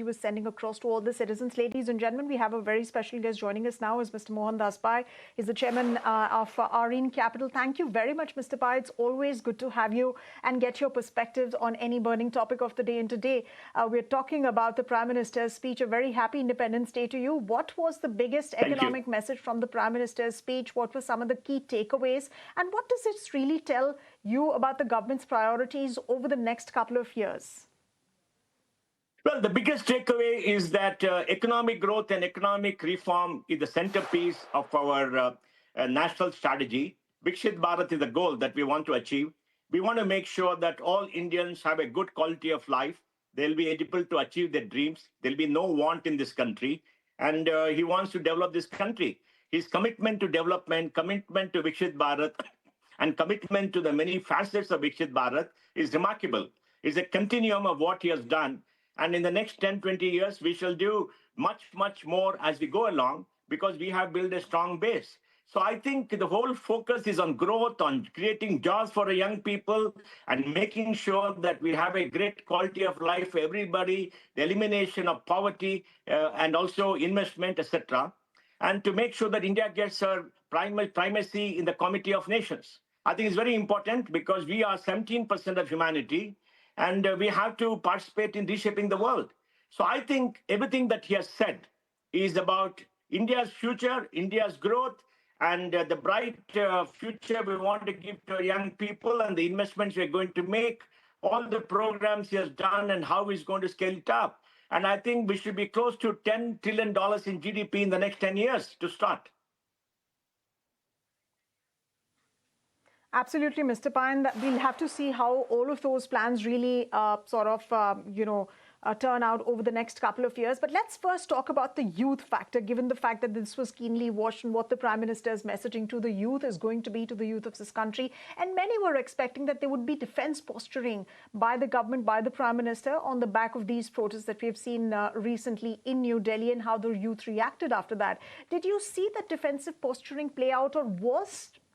he was sending across to all the citizens. Ladies and gentlemen, we have a very special guest joining us now, is Mr. Mohandas Pai. He's the chairman of Arlene Capital. Thank you very much, Mr. Pai. It's always good to have you and get your perspectives on any burning topic of the day. And today, we're talking about the Prime Minister's speech. A very happy Independence Day to you. What was the biggest economic message from the Prime Minister's speech? What were some of the key takeaways? And what does it really tell you about the government's priorities over the next couple of years? Well, the biggest takeaway is that economic growth and economic reform is the centerpiece of our national strategy. Viksit Bharat is the goal that we want to achieve. We want to make sure that all Indians have a good quality of life. They'll be able to achieve their dreams. There'll be no want in this country. And he wants to develop this country. His commitment to development, commitment to Viksit Bharat, and commitment to the many facets of Viksit Bharat is remarkable. It's a continuum of what he has done. And in the next 10, 20 years, we shall do much, much more as we go along because we have built a strong base. So I think the whole focus is on growth, on creating jobs for the young people and making sure that we have a great quality of life for everybody, the elimination of poverty and also investment, etc. And to make sure that India gets her primacy in the Committee of Nations. I think it's very important because we are 17% of humanity. And we have to participate in reshaping the world. So I think everything that he has said is about India's future, India's growth, and the bright future we want to give to young people and the investments we're going to make, all the programs he has done and how he's going to scale it up. And I think we should be close to $10 trillion in GDP in the next 10 years to start. Absolutely, Mr. Pai. We'll have to see how all of those plans really turn out over the next couple of years. But let's first talk about the youth factor, given the fact that this was keenly watched and what the Prime Minister's messaging to the youth is going to be to the youth of this country. And many were expecting that there would be defense posturing by the government, by the Prime Minister on the back of these protests that we've seen recently in New Delhi and how the youth reacted after that. Did you see that defensive posturing play out, or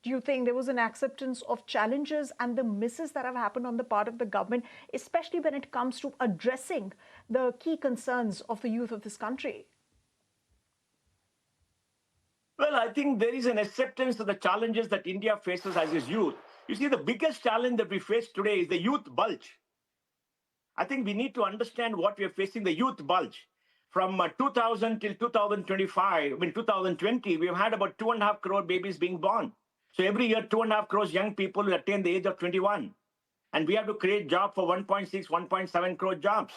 do you think there was an acceptance of challenges and the misses that have happened on the part of the government, especially when it comes to addressing the key concerns of the youth of this country? Well, I think there is an acceptance of the challenges that India faces as its youth. You see, the biggest challenge that we face today is the youth bulge. I think we need to understand what we are facing, the youth bulge. From 2000 till 2025, 2020, we've had about 2.5 crore babies being born. So every year, 2.5 crores young people will attain the age of 21. And we have to create jobs for 1.6, 1.7 crore jobs.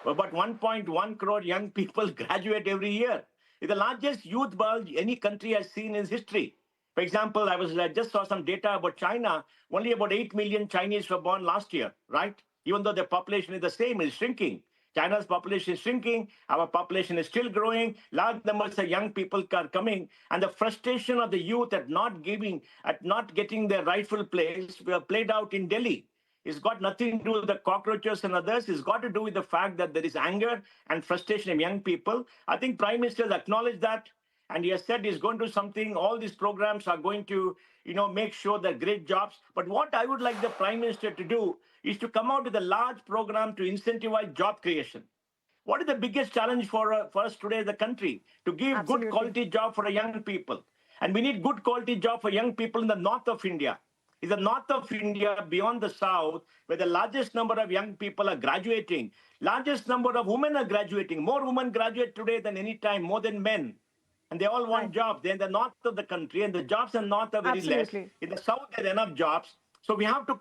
About 1.1 crore young people graduate every year. It's the largest youth bulge any country has seen in history. For example, I just saw some data about China. Only about 8 million Chinese were born last year, right? Even though their population is the same, it's shrinking. China's population is shrinking. Our population is still growing. Large numbers of young people are coming. And the frustration of the youth at not getting their rightful place were played out in Delhi. It's got nothing to do with the cockroaches and others. It's got to do with the fact that there is anger and frustration of young people. I think Prime Minister has acknowledged that. And he has said he's going to do something. All these programs are going to, make sure that great jobs. But what I would like the Prime Minister to do is to come out with a large program to incentivize job creation. What is the biggest challenge for us today as a country? To give Absolutely. good quality job for young people. And we need good quality job for young people in the north of India. In the north of India, beyond the south, where the largest number of young people are graduating, largest number of women are graduating. More women graduate today than any time, more than men. And they all want jobs. They're in the north of the country, and the jobs in the north are very less. In the south, there are enough jobs. So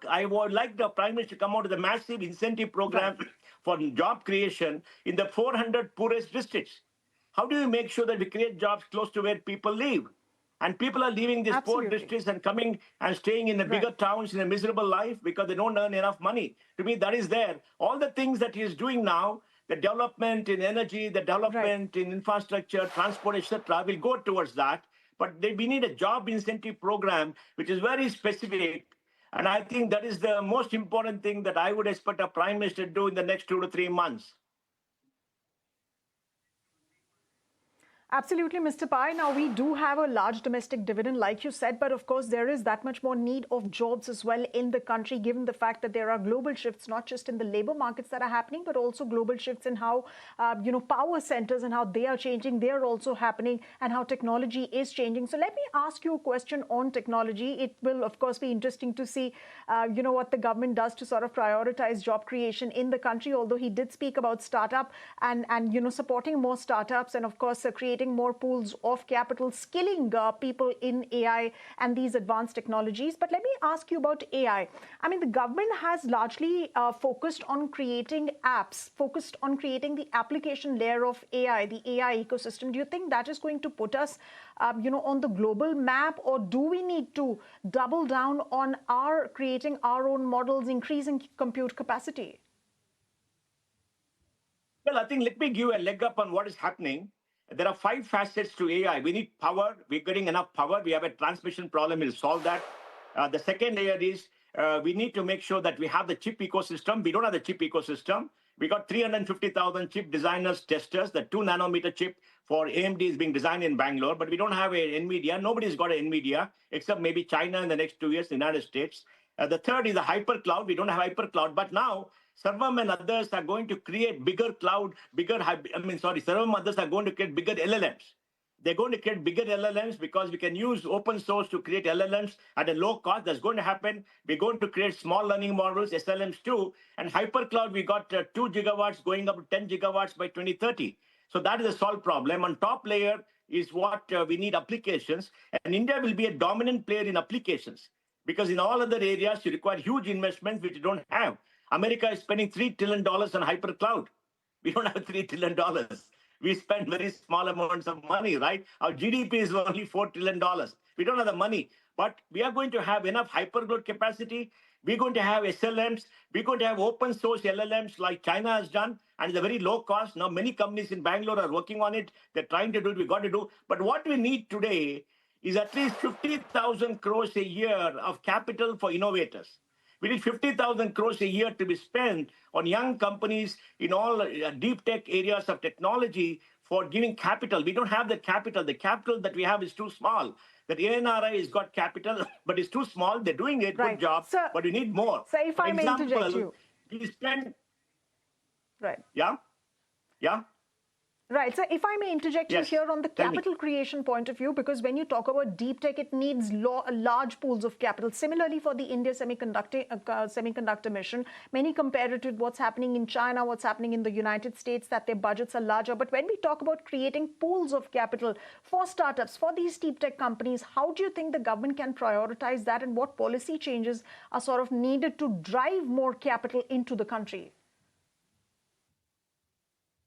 I would like the Prime Minister to come out with a massive incentive program for job creation in the 400 poorest districts. How do you make sure that we create jobs close to where people live? And people are leaving these poor districts and coming and staying in the bigger towns in a miserable life because they don't earn enough money. To me, that is there. All the things that he is doing now, the development in energy, the development in infrastructure, transport, etc., will go towards that. But we need a job incentive program which is very specific. And I think that is the most important thing that I would expect a Prime Minister to do in the next 2 to 3 months. Absolutely, Mr. Pai. Now, we do have a large domestic dividend, like you said, but of course, there is that much more need of jobs as well in the country, given the fact that there are global shifts, not just in the labor markets that are happening, but also global shifts in how, power centers and how they are changing. They are also happening, and how technology is changing. So, let me ask you a question on technology. It will, of course, be interesting to see, what the government does to sort of prioritize job creation in the country, although he did speak about startup and supporting more startups and, of course, creating more pools of capital, skilling people in AI and these advanced technologies. But let me ask you about AI. I mean, the government has largely focused on creating apps, focused on creating the application layer of AI, the AI ecosystem. Do you think that is going to put us, on the global map, or do we need to double down on our creating our own models, increasing compute capacity? Well, I think let me give a leg up on what is happening. There are 5 facets to AI. We need power. We're getting enough power. We have a transmission problem. We'll solve that. The second layer is we need to make sure that we have the chip ecosystem. We don't have the chip ecosystem. We got 350,000 chip designers, testers. The 2 nanometer chip for AMD is being designed in Bangalore, but we don't have a NVIDIA. Nobody's got an NVIDIA except maybe China in the next 2 years, the United States. The third is the hyper cloud. We don't have hyper cloud, but now Sarvam and others are going to create bigger cloud, Sarvam and others are going to create bigger LLMs. They're going to create bigger LLMs because we can use open source to create LLMs at a low cost. That's going to happen. We're going to create small learning models, SLMs too. And hypercloud, we got 2 gigawatts going up to 10 gigawatts by 2030. So that is a solved problem. On top layer is what we need applications. And India will be a dominant player in applications because in all other areas, you require huge investments, which you don't have. America is spending $3 trillion on hypercloud. We don't have $3 trillion. We spend very small amounts of money, right? Our GDP is only $4 trillion. We don't have the money, but we are going to have enough hypercloud capacity. We're going to have SLMs. We're going to have open source LLMs like China has done, and it's a very low cost. Now, many companies in Bangalore are working on it. They're trying to do it. We got to do. But what we need today is at least 50,000 crores a year of capital for innovators. We need 50,000 crores a year to be spent on young companies in all deep tech areas of technology for giving capital. We don't have the capital. The capital that we have is too small. That ANRI has got capital, but it's too small. They're doing it, Right. good job, So, but we need more. so if For I may interject example, you. we spend, Right. yeah, yeah. Right. So, if I may interject you Yes. here on the Tell me. capital creation point of view, because when you talk about deep tech, it needs large pools of capital. Similarly, for the India semiconductor mission, many compare it to what's happening in China, what's happening in the United States, that their budgets are larger. But when we talk about creating pools of capital for startups, for these deep tech companies, how do you think the government can prioritize that, and what policy changes are sort of needed to drive more capital into the country?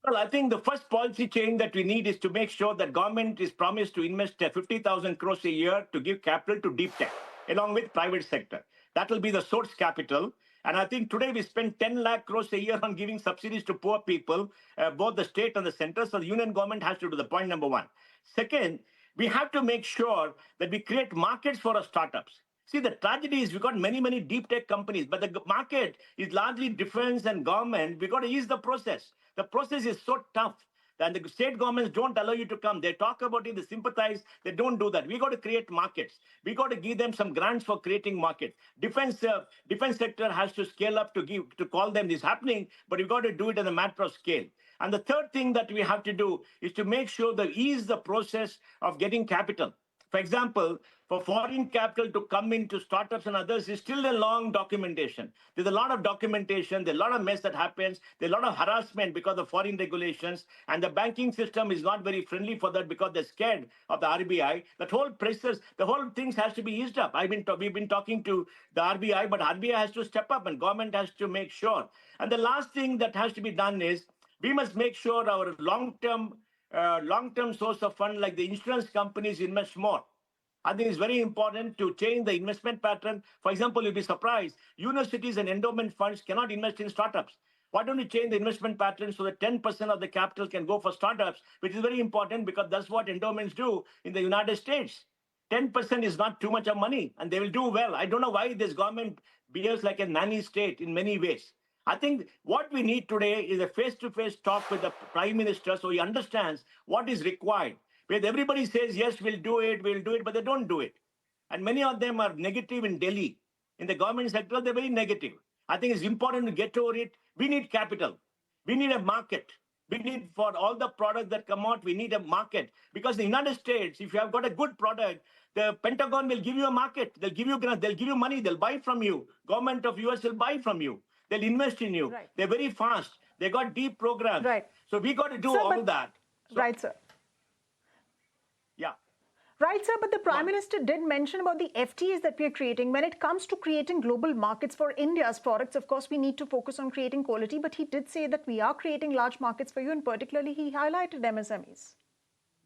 Well, I think the first policy change that we need is to make sure that government is promised to invest 50,000 crores a year to give capital to deep tech, along with private sector. That will be the source capital. And I think today we spend 10 lakh crores a year on giving subsidies to poor people, both the state and the center. So the union government has to do the point number one. Second, we have to make sure that we create markets for our startups. See, the tragedy is we've got many, many deep tech companies, but the market is largely defense and government. We've got to ease the process. The process is so tough. And the state governments don't allow you to come. They talk about it, they sympathize, they don't do that. We got to create markets. We got to give them some grants for creating markets. Defense sector has to scale up to call them this happening, but we got to do it in a matter of scale. And the third thing that we have to do is to make sure that ease the process of getting capital. For example, for foreign capital to come into startups and others is still a long documentation. There's a lot of documentation, there's a lot of mess that happens, there's a lot of harassment because of foreign regulations, and the banking system is not very friendly for that because they're scared of the RBI. That whole process, the whole thing has to be eased up. We've been talking to the RBI, but RBI has to step up and government has to make sure. And the last thing that has to be done is we must make sure our long-term source of fund, like the insurance companies, invest more. I think it's very important to change the investment pattern. For example, you'll be surprised. Universities and endowment funds cannot invest in startups. Why don't you change the investment pattern so that 10% of the capital can go for startups, which is very important because that's what endowments do in the United States. 10% is not too much of money, and they will do well. I don't know why this government behaves like a nanny state in many ways. I think what we need today is a face-to-face talk with the Prime Minister so he understands what is required. where everybody says, yes, we'll do it, but they don't do it. And many of them are negative in Delhi. In the government sector, they're very negative. I think it's important to get over it. We need capital. We need a market. We need, for all the products that come out, we need a market. Because in the United States, if you have got a good product, the Pentagon will give you a market. They'll give you grants. They'll give you money. They'll buy from you. Government of US will buy from you. They'll invest in you. Right. They're very fast. They got deep programs. Right. So we got to do all that. So, right, sir. Yeah. Right, sir, but the Prime Minister did mention about the FTAs that we are creating. When it comes to creating global markets for India's products, of course, we need to focus on creating quality, but he did say that we are creating large markets for you, and particularly he highlighted MSMEs.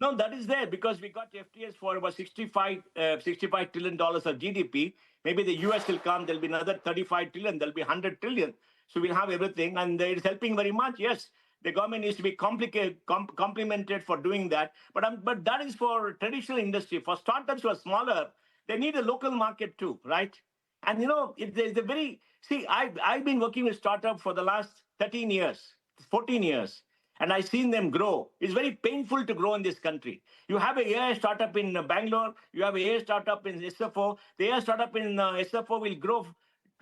No, that is there because we got FTAs for about $65 trillion of GDP. Maybe the US will come, there'll be another 35 trillion, there'll be 100 trillion. So we'll have everything, and it's helping very much. Yes, the government needs to be complimented for doing that. But that is for traditional industry. For startups who are smaller, they need a local market too, right? And there's a very, I've been working with startups for the last 13 years, 14 years. And I've seen them grow. It's very painful to grow in this country. You have an AI startup in Bangalore. You have an AI startup in SFO. The AI startup in SFO will grow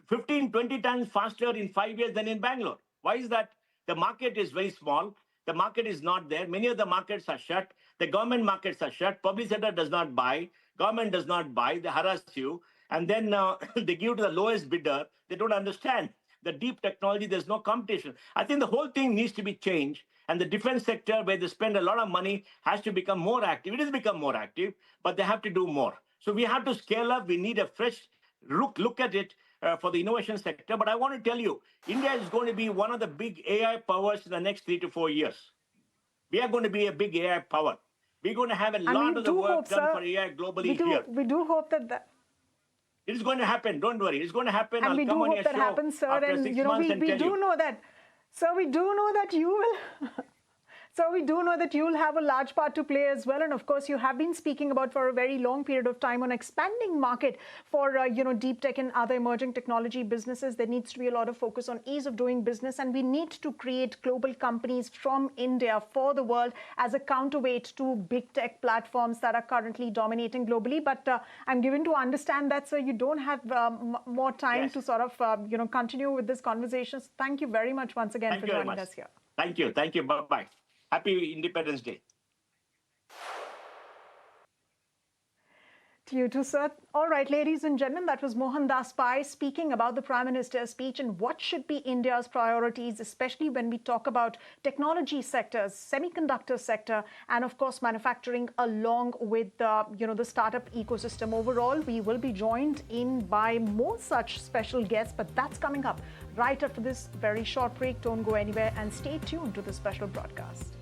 15, 20 times faster in 5 years than in Bangalore. Why is that? The market is very small. The market is not there. Many of the markets are shut. The government markets are shut. Public sector does not buy. Government does not buy. They harass you. And then they give to the lowest bidder. They don't understand the deep technology. There's no competition. I think the whole thing needs to be changed. And the defense sector, where they spend a lot of money, has to become more active. It has become more active, but they have to do more. So we have to scale up. We need a fresh look at it for the innovation sector. But I want to tell you, India is going to be one of the big AI powers in the next 3 to 4 years. We are going to be a big AI power. We're going to have a lot of the work done for AI globally here. We do hope that it is going to happen. Don't worry. It's going to happen. And we do hope that happens, sir. And we do know that. So we do know that you will. So we do know that you will have a large part to play as well. And of course, you have been speaking about for a very long period of time on expanding market for, deep tech and other emerging technology businesses. There needs to be a lot of focus on ease of doing business. And we need to create global companies from India for the world as a counterweight to big tech platforms that are currently dominating globally. But I'm given to understand that, sir, you don't have more time to sort of, continue with this conversation. So thank you very much once again for joining us here. Thank you. Thank you. Bye-bye. Happy Independence Day. To you too, sir. All right, ladies and gentlemen, that was Mohandas Pai speaking about the Prime Minister's speech and what should be India's priorities, especially when we talk about technology sectors, semiconductor sector, and of course, manufacturing along with the startup ecosystem overall. We will be joined in by more such special guests, but that's coming up right after this very short break. Don't go anywhere and stay tuned to the special broadcast.